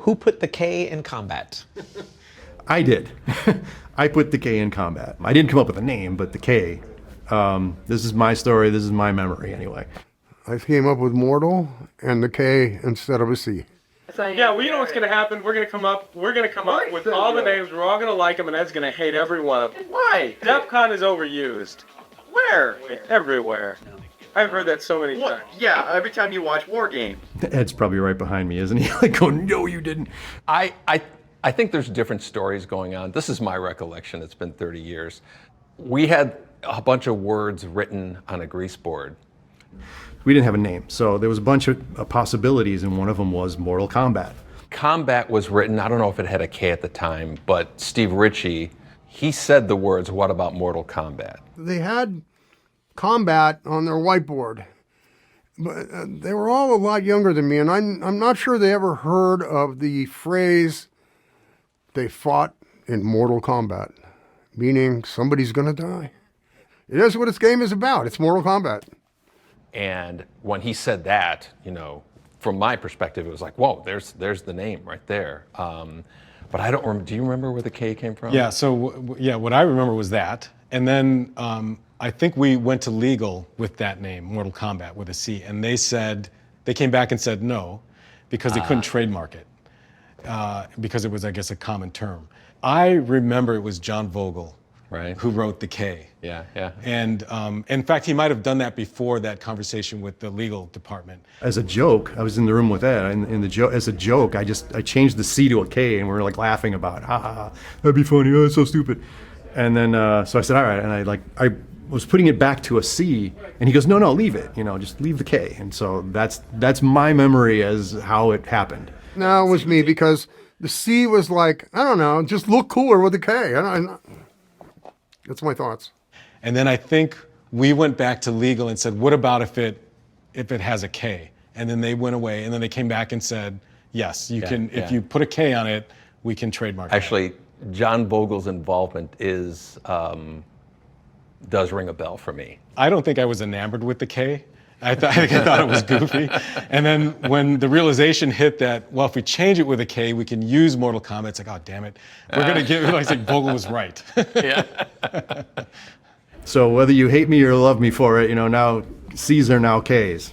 Who put the K in combat? I did. I put the K in combat. I didn't come up with a name, but the K. This is my story. This is my memory, anyway. I came up with mortal and the K instead of a C. Yeah, well, you know what's going to happen? We're going to come up with all the names. We're all going to like them, and Ed's going to hate every one of them. Why? DEFCON is overused. Where? Everywhere. I've heard that so many times. Yeah, every time you watch War Game. Ed's probably right behind me, isn't he? Like, oh, no, you didn't. I think there's different stories going on. This is my recollection. It's been 30 years. We had a bunch of words written on a grease board. We didn't have a name, so there was a bunch of possibilities, and one of them was Mortal Kombat. Combat was written, I don't know if it had a K at the time, but Steve Ritchie, he said the words, "What about Mortal Kombat?" They had combat on their whiteboard, but they were all a lot younger than me, and I'm not sure they ever heard of the phrase, "they fought in Mortal Kombat," meaning somebody's going to die. It is what this game is about. It's Mortal Kombat. And when he said that, you know, from my perspective, it was like, whoa, there's the name right there. But I don't remember. Do you remember where the K came from? Yeah, so what I remember was that. And then I think we went to legal with that name, Mortal Kombat, with a C. And they came back and said no, because they couldn't trademark it. Because it was, I guess, a common term. I remember it was John Vogel, right, who wrote the K. Yeah, yeah. And in fact, he might have done that before that conversation with the legal department. As a joke, I was in the room with Ed, and as a joke, I changed the C to a K, and we were like laughing about it. Ha ha ha, that'd be funny, oh, it's so stupid. And then, so I said, all right, and I was putting it back to a C, and he goes, no, leave it, just leave the K. And so that's my memory as how it happened. No, it was me, because the C was like, I don't know, just look cooler with the K. That's my thoughts. And then I think we went back to legal and said, what about if it has a K? And then they went away, and then they came back and said, yes, you can. If you put a K on it, we can trademark it. Actually, John Vogel's involvement does ring a bell for me. I don't think I was enamored with the K. I thought it was goofy. And then when the realization hit that, well, if we change it with a K, we can use Mortal Kombat, it's like, oh, damn it. We're going to give it, like Vogel was right. Yeah. So whether you hate me or love me for it, now C's are now K's.